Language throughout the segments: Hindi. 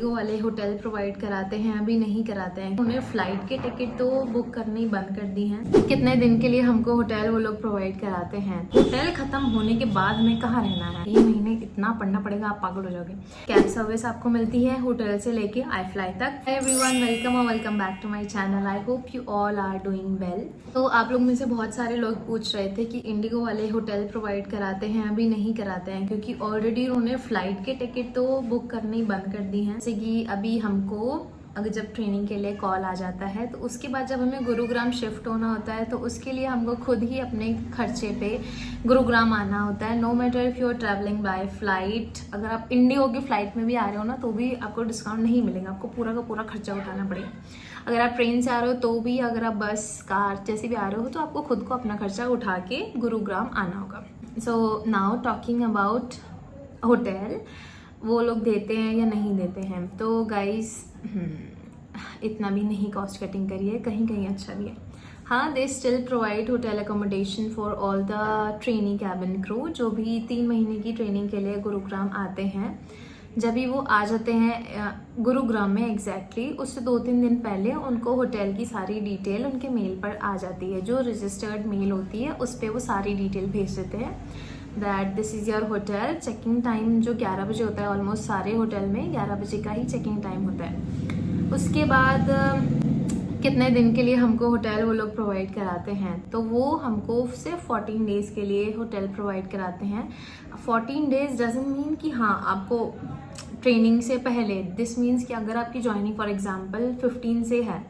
इंडिगो वाले होटल प्रोवाइड कराते हैं अभी नहीं कराते हैं। उन्हें फ्लाइट के टिकट तो बुक करनी बंद कर दी हैं। कितने दिन के लिए हमको होटल वो लोग प्रोवाइड कराते हैं। होटल खत्म होने के बाद हमें कहाँ रहना है, ये महीने इतना पढ़ना पड़ेगा, आप पागल हो जाओगे। कैब सर्विस आपको मिलती है होटल से लेके आई फ्लाई तक। हाय एवरीवन, वेलकम और welcome back to my channel. I hope you all are doing well. तो आप लोग में से बहुत सारे लोग पूछ रहे थे कि इंडिगो वाले होटल प्रोवाइड कराते हैं अभी नहीं कराते हैं, क्योंकि ऑलरेडी उन्होंने फ्लाइट के टिकट तो बुक करनी बंद कर दी हैं। जैसे कि अभी हमको अगर जब ट्रेनिंग के लिए कॉल आ जाता है तो उसके बाद जब हमें गुरुग्राम शिफ्ट होना होता है तो उसके लिए हमको खुद ही अपने खर्चे पे गुरुग्राम आना होता है। No matter if you are travelling by flight, अगर आप इंडिगो की फ्लाइट में भी आ रहे हो ना तो भी आपको डिस्काउंट नहीं मिलेगा, आपको पूरा का पूरा खर्चा उठाना पड़ेगा। अगर आप ट्रेन से आ रहे हो तो भी, अगर आप बस कार जैसे भी आ रहे हो तो आपको खुद को अपना खर्चा उठा के गुरुग्राम आना होगा। So now talking about hotel, वो लोग देते हैं या नहीं देते हैं। तो गाइस इतना भी नहीं कॉस्ट कटिंग करिए, कहीं कहीं अच्छा भी है। हाँ, they still provide hotel accommodation for all the training cabin crew, जो भी 3 महीने की ट्रेनिंग के लिए गुरुग्राम आते हैं। जब भी वो आ जाते हैं गुरुग्राम में एग्जैक्टली उससे 2-3 दिन पहले उनको होटल की सारी डिटेल उनके मेल पर आ जाती है। जो रजिस्टर्ड मेल होती है उस पर वो सारी डिटेल भेज देते हैं that this is your hotel. Checking time जो 11 बजे होता है, ऑलमोस्ट सारे होटल में 11 बजे का ही चेकिंग टाइम होता है। उसके बाद कितने दिन के लिए हमको होटल वो लोग प्रोवाइड कराते हैं, तो वो हमको सिर्फ 14 डेज के लिए होटल प्रोवाइड कराते हैं। 14 डेज डजंट मीन कि हाँ आपको ट्रेनिंग से पहले, दिस मीन्स कि अगर आपकी ज्वाइनिंग फॉर एग्जांपल 15 से है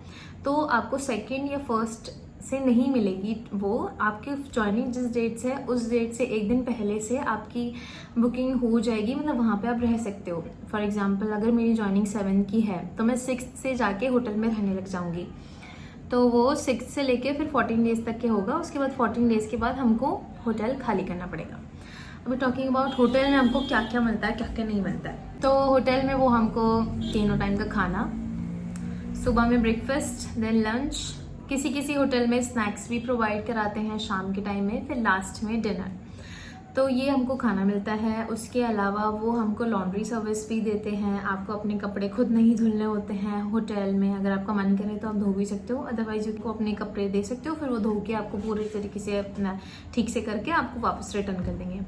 तो आपको 2nd या 1st से नहीं मिलेगी। वो आपकी ज्वाइनिंग जिस डेट से है उस डेट से एक दिन पहले से आपकी बुकिंग हो जाएगी, मतलब वहाँ पे आप रह सकते हो। फॉर एग्जांपल अगर मेरी ज्वाइनिंग 7 की है तो मैं 6 से जाके होटल में रहने लग जाऊँगी, तो वो 6 से लेके फिर 14 डेज तक के होगा। उसके बाद 14 डेज के बाद हमको होटल खाली करना पड़ेगा। अभी टॉकिंग अबाउट होटल में हमको क्या क्या मिलता है, क्या क्या नहीं मिलता है। तो होटल में वो हमको तीनों टाइम का खाना, सुबह में ब्रेकफास्ट, देन लंच, किसी किसी होटल में स्नैक्स भी प्रोवाइड कराते हैं शाम के टाइम में, फिर लास्ट में डिनर। तो ये हमको खाना मिलता है। उसके अलावा वो हमको लॉन्ड्री सर्विस भी देते हैं। आपको अपने कपड़े खुद नहीं धुलने होते हैं होटल में। अगर आपका मन करे तो आप धो भी सकते हो, अदरवाइज उसको अपने कपड़े दे सकते हो, फिर वो धो के आपको पूरी तरीके से अपना ठीक से करके आपको वापस रिटर्न कर देंगे।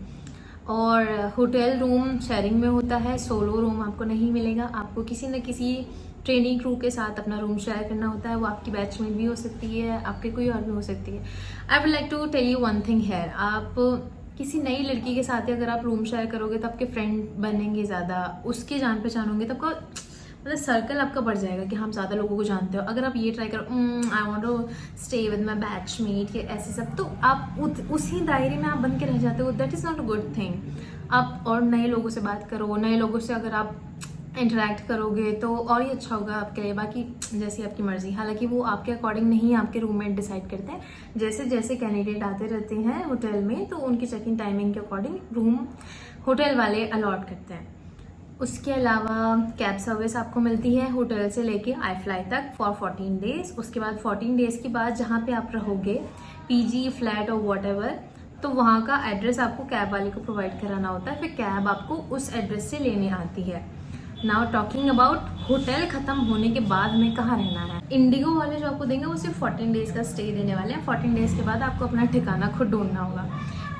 और होटल रूम शेयरिंग में होता है, सोलो रूम आपको नहीं मिलेगा। आपको किसी न किसी ट्रेनिंग क्रू के साथ अपना रूम शेयर करना होता है। वो आपकी बैचमेट भी हो सकती है, आपके कोई और भी हो सकती है। I would like to tell you one thing है, आप किसी नई लड़की के साथ अगर आप रूम शेयर करोगे तो आपके फ्रेंड बनेंगे ज़्यादा, उसके जान पहचान होंगे, तो आपका मतलब सर्कल आपका बढ़ जाएगा कि हम ज़्यादा लोगों को जानते हो। अगर आप ये ट्राई करो I want to stay with my batchmate, ये ऐसे सब, तो आप उसी दायरे में आप बन के रह जाते हो। That is not a good thing. आप और नए लोगों से बात करो, नए लोगों से अगर आप इंटरेक्ट करोगे तो और ही अच्छा होगा आपके लिए। बाकी जैसी आपकी मर्जी, हालांकि वो आपके अकॉर्डिंग नहीं आपके रूममेट डिसाइड करते हैं। जैसे जैसे कैंडिडेट आते रहते हैं होटल में तो उनकी चेकिंग टाइमिंग के अकॉर्डिंग रूम होटल वाले अलॉट करते हैं। उसके अलावा कैब सर्विस आपको मिलती है होटल से लेके आई फ्लाई तक फॉर 14 डेज। उसके बाद 14 डेज के बाद जहाँ पे आप रहोगे, पीजी, फ्लैट और वॉटएवर, तो वहाँ का एड्रेस आपको कैब वाले को प्रोवाइड कराना होता है। फिर कैब आपको उस एड्रेस से लेने आती है। नाउ टॉकिंग अबाउट होटल खत्म होने के बाद में कहाँ रहना है। इंडिगो वाले जो आपको देंगे वो सिर्फ 14 डेज का स्टे देने वाले हैं। 14 डेज के बाद आपको अपना ठिकाना खुद ढूंढना होगा।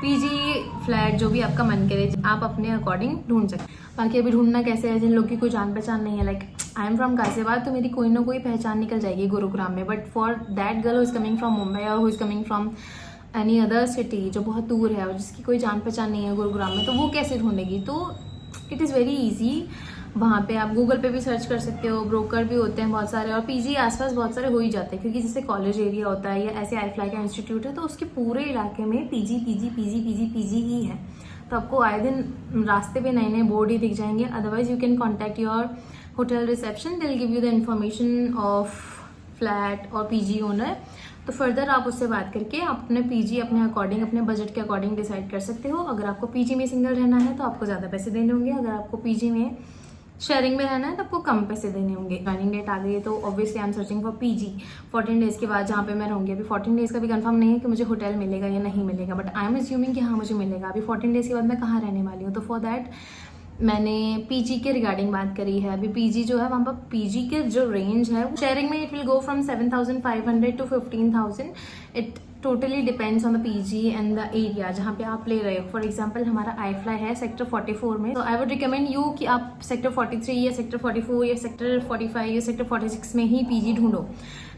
पीजी, फ्लैट, जो भी आपका मन करे आप अपने अकॉर्डिंग ढूंढ सकते हैं। बाकी अभी ढूंढना कैसे है, जिन लोग की कोई जान पहचान नहीं है, like I am from Ghaziabad, तो मेरी कोई ना कोई पहचान निकल जाएगी गुरुग्राम में। But for that girl who is coming from Mumbai और who is coming from any other city जो बहुत दूर है और जिसकी कोई जान पहचान नहीं है गुरुग्राम में, तो वो कैसे ढूंढेगी। तो इट इज़ वेरी ईजी। वहाँ पे आप गूगल पे भी सर्च कर सकते हो, ब्रोकर भी होते हैं बहुत सारे, और पीजी आसपास बहुत सारे हो ही जाते हैं, क्योंकि जैसे कॉलेज एरिया होता है या ऐसे आई फ्लाई का इंस्टीट्यूट है तो उसके पूरे इलाके में PG PG PG PG PG ही है। तो आपको आए दिन रास्ते पे नए नए बोर्ड ही दिख जाएंगे। Otherwise you can contact your hotel reception, they will give you the information of flat और पीजी ओनर। तो फर्दर आप उससे बात करके आप अपने पीजी अपने अकॉर्डिंग, अपने बजट के अकॉर्डिंग डिसाइड कर सकते हो। अगर आपको पीजी में सिंगल रहना है तो आपको ज़्यादा पैसे देने होंगे, अगर आपको पीजी में शेयरिंग में रहना है तो आपको कम पैसे देने होंगे। ज्वाइनिंग डेट आ गई है तो obviously I am searching for PG 14 days के बाद जहाँ पे मैं रहूँगी। अभी 14 डेज का भी कंफर्म नहीं है कि मुझे होटल मिलेगा या नहीं मिलेगा, बट आई एम अज्यूमिंग कि हाँ मुझे मिलेगा। अभी 14 डेज के बाद मैं कहाँ रहने वाली हूँ, तो फॉर दैट मैंने पीजी के रिगार्डिंग बात करी है। अभी पीजी जो है वहाँ पर पीजी के जो रेंज है शेयरिंग में it will go from 7,500 to 15,000। It totally depends on the PG and the area जहाँ पे आप ले रहे हो। फॉर एग्जांपल हमारा iFly है सेक्टर 44 में, तो आई वुड रिकमेंड यू कि आप सेक्टर 43 या सेक्टर 44 या सेक्टर 45 या सेक्टर 46 में ही पीजी ढूंढो,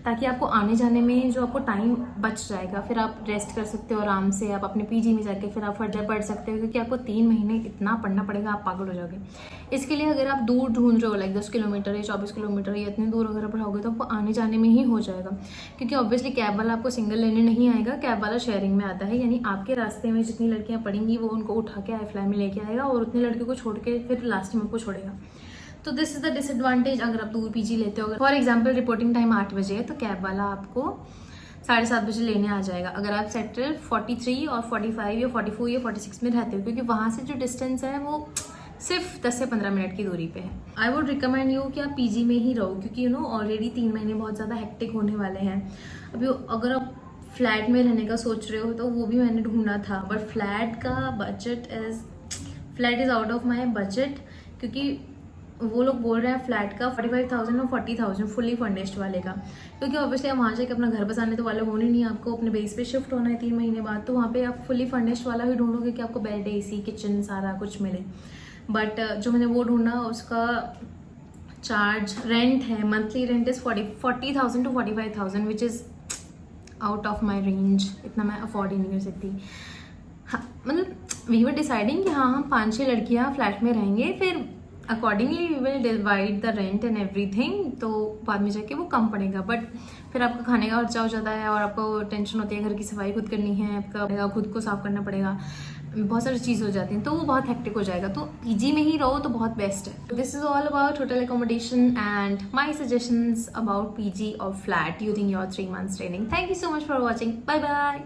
ताकि आपको आने जाने में जो आपको टाइम बच जाएगा। फिर आप रेस्ट कर सकते हो आराम से, आप अपने पीजी में जाके फिर आप फर्दर पढ़ सकते हो, क्योंकि आपको 3 महीने इतना पढ़ना पड़ेगा आप पागल हो जाओगे। इसके लिए अगर आप दूर ढूंढ रहे हो लाइक 10 किलोमीटर या 24 किलोमीटर या इतने दूर अगर पढ़ाओगे तो आपको आने जाने में ही हो जाएगा, क्योंकि ऑब्वियसली कैब वाला आपको सिंगल लेने नहीं आएगा, कैब वाला शेयरिंग में आता है। यानी आपके रास्ते में जितनी लड़कियां पढ़ेंगी वो उनको उठा के iFly में लेके आएगा और उतनी लड़कियों को छोड़ के फिर लास्ट में आपको छोड़ेगा। तो दिस इज द डिसएडवांटेज अगर आप दूर पीजी लेते हो। फॉर एग्जाम्पल रिपोर्टिंग टाइम 8 बजे है तो कैब वाला आपको 7:30 बजे लेने आ जाएगा अगर आप सेक्टर 43 और 45 या 44 या 46 में रहते हो, क्योंकि वहाँ से जो डिस्टेंस है वो सिर्फ 10 से 15 मिनट की दूरी पे है। आई वुड रिकमेंड यू कि आप पीजी में ही रहो, क्योंकि यू नो ऑलरेडी 3 महीने बहुत ज़्यादा हेक्टिक होने वाले हैं। अभी अगर आप फ्लैट में रहने का सोच रहे हो तो वो भी मैंने ढूंढा था, but flat is out of my budget, क्योंकि वो लोग बोल रहे हैं फ्लैट का 45,000 और 40,000 फुली फर्निश्ड वाले का, क्योंकि ऑब्वियसली आप वहाँ जाके अपना घर बसाने तो वाले होने नहीं, आपको अपने बेस पे शिफ्ट होना है 3 महीने बाद, तो वहाँ पे आप फुली फर्निश्ड वाला ही ढूंढोगे कि आपको बेड, एसी, किचन सारा कुछ मिले। बट जो मैंने वो ढूंढा उसका चार्ज रेंट है, monthly rent is 40,000 to 45,000 which is out of my range. इतना मैं अफोर्ड ही नहीं कर सकती। हाँ, मतलब वी वर डिसाइडिंग कि हाँ हम 5-6 लड़कियाँ फ्लैट में रहेंगे, फिर accordingly we will divide the rent and everything, तो बाद में जाके वो कम पड़ेगा। बट फिर आपका खाने का खर्चा हो जाता है और आपको टेंशन होती है, घर की सफाई खुद करनी है, आपका खुद को साफ करना पड़ेगा, बहुत सारी चीज़ हो जाती हैं, तो वो बहुत हेक्टिक हो जाएगा। तो पीजी में ही रहो तो बहुत बेस्ट है। This is all about hotel accommodation and my suggestions about PG और flat using your 3 months training. Thank you so much for watching. Bye bye.